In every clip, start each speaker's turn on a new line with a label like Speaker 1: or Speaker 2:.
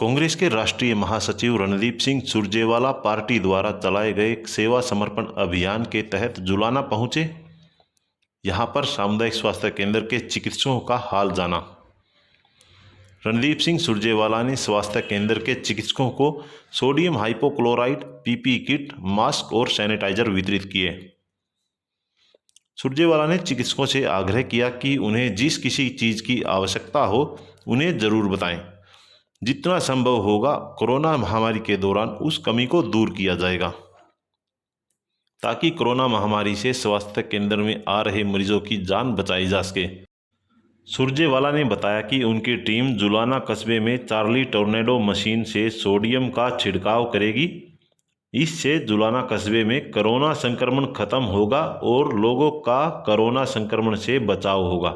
Speaker 1: कांग्रेस के राष्ट्रीय महासचिव रणदीप सिंह सुरजेवाला पार्टी द्वारा चलाए गए सेवा समर्पण अभियान के तहत जुलाना पहुंचे। यहां पर सामुदायिक स्वास्थ्य केंद्र के चिकित्सकों का हाल जाना। रणदीप सिंह सुरजेवाला ने स्वास्थ्य केंद्र के चिकित्सकों को sodium hypochlorite, PPE kit, mask और सैनिटाइजर वितरित किए। सुरजेवाला ने चिकित्सकों से आग्रह किया कि उन्हें जिस किसी चीज़ की आवश्यकता हो उन्हें ज़रूर बताएं। जितना संभव होगा कोरोना महामारी के दौरान उस कमी को दूर किया जाएगा, ताकि कोरोना महामारी से स्वास्थ्य केंद्र में आ रहे मरीजों की जान बचाई जा सके। सुरजेवाला ने बताया कि उनकी टीम जुलाना कस्बे में चार्ली टोर्नेडो मशीन से सोडियम का छिड़काव करेगी। इससे जुलाना कस्बे में कोरोना संक्रमण खत्म होगा और लोगों का कोरोना संक्रमण से बचाव होगा।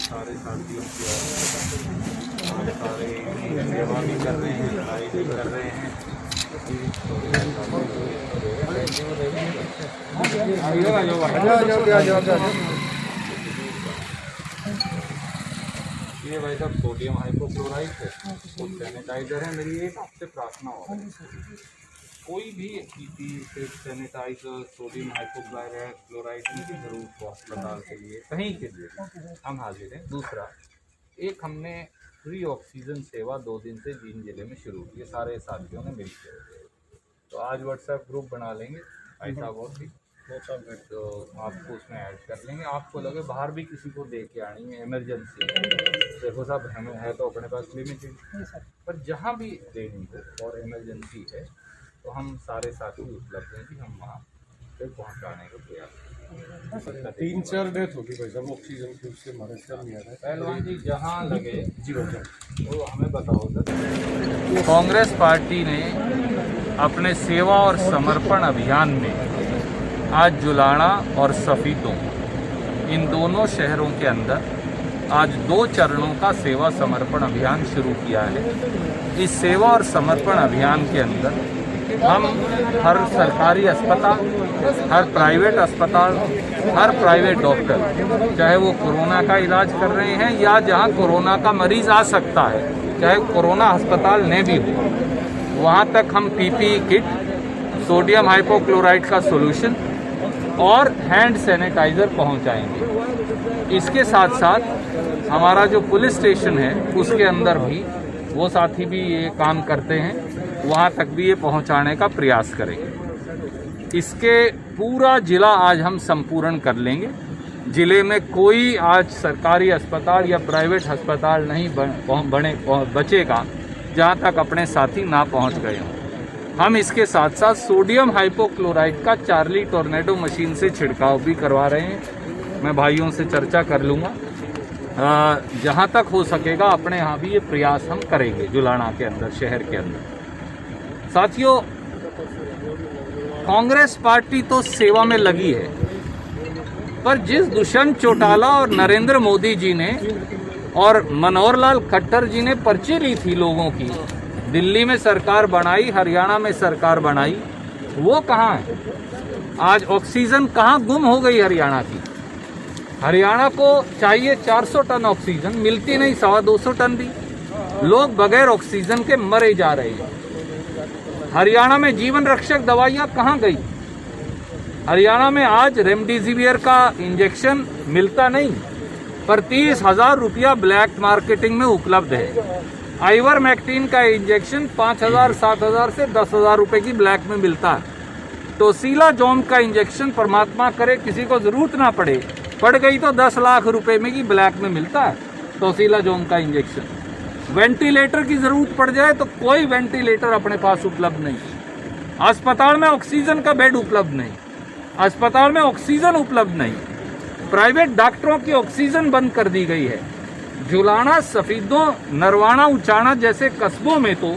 Speaker 2: सारे साथियों की सारे सेवा भी कर रहे हैं, लड़ाई भी कर रहे हैं। ये भाई साहब सोडियम हाइपोक्लोराइट है, तो सैनिटाइजर है। मेरी एक आपसे प्रार्थना हो रही है, कोई भी पीपी से सैनिटाइजर, सोडियम हाइपोक्लोराइट की जरूरत हो अस्पताल के लिए, कहीं के लिए हम हाजिर हैं। दूसरा, एक हमने फ्री ऑक्सीजन सेवा 2 दिन से जींद जिले में शुरू की है, सारे साथियों ने मिलकर। तो आज व्हाट्सएप ग्रुप बना लेंगे भाई साहब, और भी तो आपको उसमें ऐड कर लेंगे। आपको लगे बाहर भी किसी को दे के आनी है, इमरजेंसी देखो साहब, हमें है तो अपने पास लिमिटेड, पर जहाँ भी देनी हो और इमरजेंसी है तो हम सारे साथी उपलब्ध हैं कि हम वहाँ पे पहुँचाने का प्रयास।
Speaker 3: 3-4 डेथ होगी भाई साहब ऑक्सीजन की, उससे हमारे सर नहीं आ रहा है।
Speaker 2: पहलवान जी जहाँ लगे जी वो हमें बताओ सर। कांग्रेस पार्टी ने अपने सेवा और समर्पण अभियान में आज जुलाना और सफीदों, इन दोनों शहरों के अंदर आज 2 चरणों का सेवा समर्पण अभियान शुरू किया है। इस सेवा और समर्पण अभियान के अंदर हम हर सरकारी अस्पताल, हर प्राइवेट अस्पताल, हर प्राइवेट डॉक्टर, चाहे वो कोरोना का इलाज कर रहे हैं या जहां कोरोना का मरीज आ सकता है, चाहे कोरोना अस्पताल में भी हो, वहां तक हम पीपीई किट, सोडियम हाइपोक्लोराइट का सोल्यूशन और हैंड सैनिटाइजर पहुंचाएंगे। इसके साथ साथ हमारा जो पुलिस स्टेशन है उसके अंदर भी वो साथी भी ये काम करते हैं, वहाँ तक भी ये पहुँचाने का प्रयास करेंगे। इसके पूरा जिला आज हम संपूर्ण कर लेंगे। जिले में कोई आज सरकारी अस्पताल या प्राइवेट अस्पताल नहीं बचेगा जहाँ तक अपने साथी ना पहुँच गए हों। हम इसके साथ साथ सोडियम हाइपोक्लोराइट का चार्ली टोर्नेडो मशीन से छिड़काव भी करवा रहे हैं। मैं भाइयों से चर्चा कर लूँगा, जहाँ तक हो सकेगा अपने यहाँ भी ये प्रयास हम करेंगे जुलाना के अंदर, शहर के अंदर। साथियों, कांग्रेस पार्टी तो सेवा में लगी है, पर जिस दुष्यंत चौटाला और नरेंद्र मोदी जी ने और मनोहर लाल खट्टर जी ने पर्ची ली थी लोगों की, दिल्ली में सरकार बनाई, हरियाणा में सरकार बनाई, वो कहाँ है? आज ऑक्सीजन कहाँ गुम हो गई हरियाणा की? हरियाणा को चाहिए 400 टन ऑक्सीजन, मिलती नहीं 250 टन भी। लोग बगैर ऑक्सीजन के मरे जा रहे हैं। हरियाणा में जीवन रक्षक दवाइयाँ कहाँ गई? हरियाणा में आज रेमडेसिविर का इंजेक्शन मिलता नहीं, पर 30,000 रुपया ब्लैक मार्केटिंग में उपलब्ध है। आइवरमेक्टिन का इंजेक्शन 5,000, 7,000 से 10,000 रुपए की ब्लैक में मिलता है। टोसिलाजोम का इंजेक्शन परमात्मा करे किसी को जरूरत ना पड़े, पड़ गई तो 10 लाख रुपए में की ब्लैक में मिलता है टोसिलाजोम का इंजेक्शन। वेंटिलेटर की जरूरत पड़ जाए तो कोई वेंटिलेटर अपने पास उपलब्ध नहीं। अस्पताल में ऑक्सीजन का बेड उपलब्ध नहीं, अस्पताल में ऑक्सीजन उपलब्ध नहीं। प्राइवेट डॉक्टरों की ऑक्सीजन बंद कर दी गई है। जुलाना, सफीदों, नरवाना, उचाना जैसे कस्बों में तो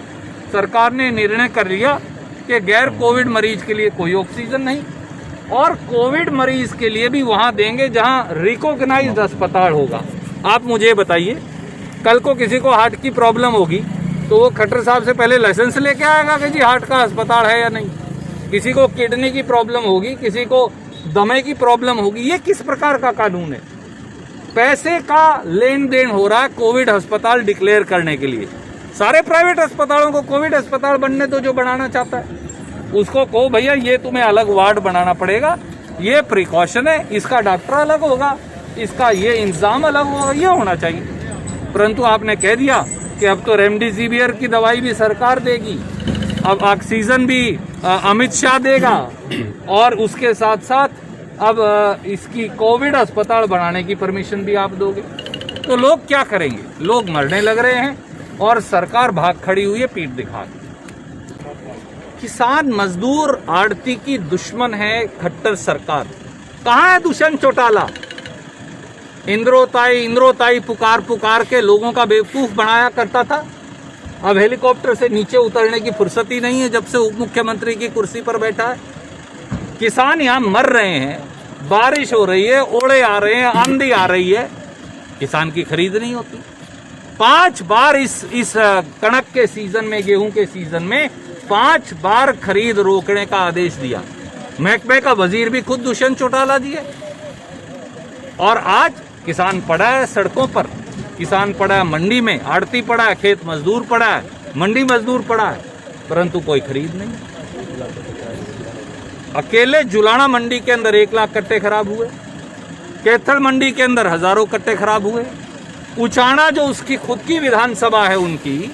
Speaker 2: सरकार ने निर्णय कर लिया कि गैर कोविड मरीज के लिए कोई ऑक्सीजन नहीं, और कोविड मरीज के लिए भी वहां देंगे जहां रिकॉग्नाइज्ड अस्पताल होगा। आप मुझे बताइए, कल को किसी को हार्ट की प्रॉब्लम होगी तो वो खट्टर साहब से पहले लाइसेंस लेके आएगा कि जी हार्ट का अस्पताल है या नहीं? किसी को किडनी की प्रॉब्लम होगी, किसी को दमे की प्रॉब्लम होगी। ये किस प्रकार का कानून है? पैसे का लेन देन हो रहा है कोविड अस्पताल डिक्लेयर करने के लिए। सारे प्राइवेट अस्पतालों को कोविड अस्पताल बनने दो, जो बनाना चाहता है उसको कहो भैया ये तुम्हें अलग वार्ड बनाना पड़ेगा, ये प्रिकॉशन है, इसका डॉक्टर अलग होगा, इसका ये इंतजाम अलग होगा, ये होना चाहिए। परंतु आपने कह दिया कि अब तो रेमडेसिविर की दवाई भी सरकार देगी, अब ऑक्सीजन भी अमित शाह देगा, और उसके साथ साथ अब इसकी कोविड अस्पताल बनाने की परमिशन भी आप दोगे। तो लोग क्या करेंगे? लोग मरने लग रहे हैं और सरकार भाग खड़ी हुई है पीठ दिखा के। किसान मजदूर आड़ती की दुश्मन है खट्टर सरकार। कहाँ है दुष्यंत चौटाला? इंद्रोताई पुकार पुकार के लोगों का बेवकूफ बनाया करता था। अब हेलीकॉप्टर से नीचे उतरने की फुर्सत ही नहीं है जब से उप मुख्यमंत्री की कुर्सी पर बैठा है। किसान यहाँ मर रहे हैं, बारिश हो रही है, ओले आ रहे हैं, आंधी आ रही है, किसान की खरीद नहीं होती। 5 बार इस कणक के सीजन में, गेहूं के सीजन में 5 बार खरीद रोकने का आदेश दिया। महकमे का वजीर भी खुद दुष्यंत चौटाला जी है। और आज किसान पड़ा है सड़कों पर, किसान पड़ा है मंडी में, आड़ती पड़ा है, खेत मजदूर पड़ा है, मंडी मजदूर पड़ा है, परंतु कोई खरीद नहीं। अकेले जुलाना मंडी के अंदर 1 लाख कट्टे खराब हुए, कैथल मंडी के अंदर हजारों कट्टे खराब हुए। उचाना जो उसकी खुद की विधानसभा है उनकी,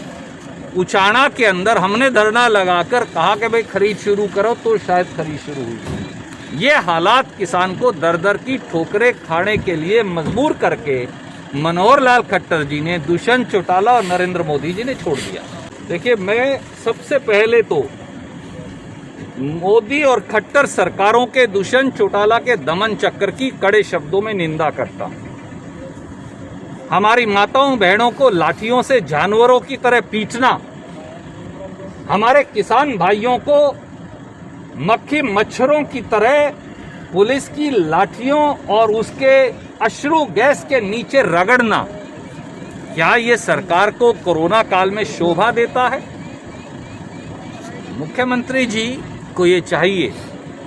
Speaker 2: उचाना के अंदर हमने धरना लगाकर कहा कि भाई खरीद शुरू करो, तो शायद खरीद शुरू हुई। ये हालात किसान को दर दर की ठोकरें खाने के लिए मजबूर करके मनोहर लाल खट्टर जी ने, दुष्यंत चौटाला और नरेंद्र मोदी जी ने छोड़ दिया। देखिए, मैं सबसे पहले तो मोदी और खट्टर सरकारों के दुष्यंत चौटाला के दमन चक्र की कड़े शब्दों में निंदा करता हूं। हमारी माताओं बहनों को लाठियों से जानवरों की तरह पीटना, हमारे किसान भाइयों को मक्खी मच्छरों की तरह पुलिस की लाठियों और उसके अश्रु गैस के नीचे रगड़ना, क्या ये सरकार को कोरोना काल में शोभा देता है? मुख्यमंत्री जी को ये चाहिए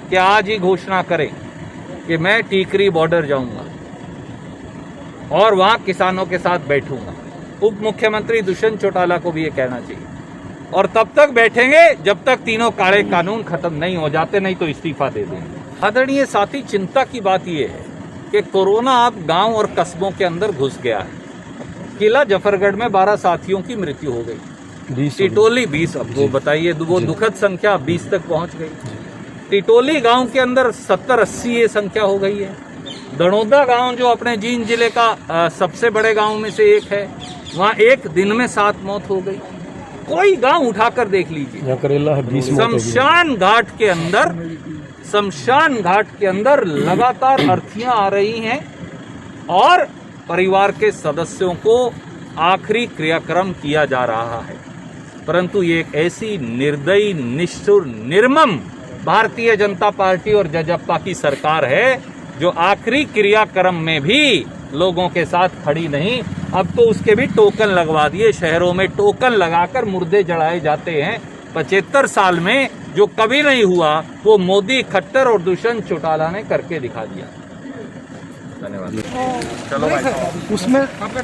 Speaker 2: कि आज ही घोषणा करें कि मैं टीकरी बॉर्डर जाऊंगा और वहां किसानों के साथ बैठूंगा। उप मुख्यमंत्री दुष्यंत चौटाला को भी ये कहना चाहिए, और तब तक बैठेंगे जब तक तीनों काले कानून खत्म नहीं हो जाते, नहीं तो इस्तीफा दे देंगे। आदरणीय साथी, चिंता की बात यह है कि कोरोना अब गांव और कस्बों के अंदर घुस गया है। किला जफरगढ़ में 12 साथियों की मृत्यु हो गई, टिटोली 20, अब वो बताइए, वो दुखद संख्या 20 तक पहुंच गई। टिटोली गांव के अंदर 70-80 ये संख्या हो गई है। दड़ौदा गांव जो अपने जींद जिले का सबसे बड़े गांव में से एक है, वहां एक दिन में 7 मौत हो गई। कोई गांव उठाकर देख लीजिए। शमशान घाट के अंदर लगातार अर्थियां आ रही हैं और परिवार के सदस्यों को आखिरी क्रियाक्रम किया जा रहा है। परंतु ये एक ऐसी निर्दयी, निष्ठुर, निर्मम भारतीय जनता पार्टी और जजप्पा की सरकार है जो आखिरी क्रियाक्रम में भी लोगों के साथ खड़ी नहीं। अब तो उसके भी टोकन लगवा दिए, शहरों में टोकन लगाकर मुर्दे जलाए जाते हैं। 75 साल में जो कभी नहीं हुआ वो मोदी, खट्टर और दुष्यंत चौटाला ने करके दिखा दिया। धन्यवाद। चलो भाई,
Speaker 3: उसमें आपका